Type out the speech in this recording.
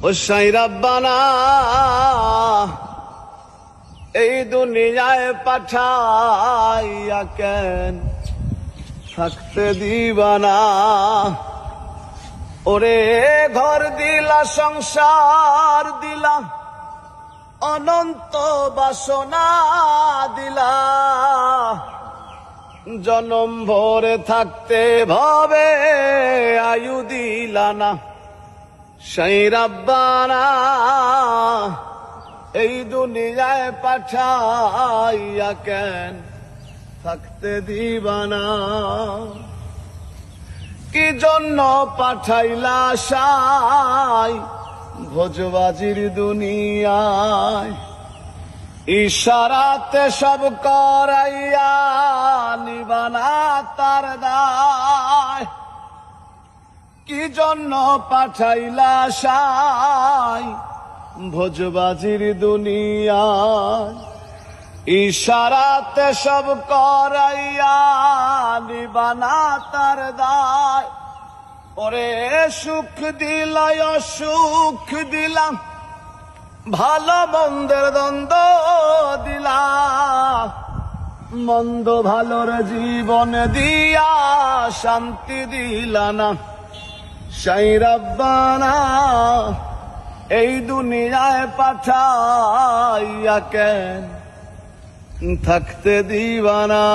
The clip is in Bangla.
ও সাই রাব্বানা এই দুনিয়ায় পাঠাইয়া কেন থাকতে দিবানা। ওরে ঘর দিলা, সংসার দিলা, অনন্ত বাসনা দিলা, জনম ভরে থাকতে ভাবে আয়ু দিলা না। সেই রাব্বানা এই দুনিয়ায় পাঠাইয়া কেন থাকতে দিবানা। কি জন্য পাঠাইলা সাই ভোজবাজির দুনিয়ায়, ইশারাতে সব করাইয়া নিবানা তার দায়। কি জন্য পাঠাইলা সাই ভোজবাজির দুনিয়ায়, ইশারাতে সব করাইয়া নিবানা তার দায়। ওরে সুখ দিলা অসুখ দিলাম, ভালো মন্দের দ্বন্দ্ব দিলা, মন্দ ভালোর জীবন দিয়া শান্তি দিলা না। সাই রাব্বানা এই দুনিয়ায় পাঠাইয়া কেন থাকতে দিবানা।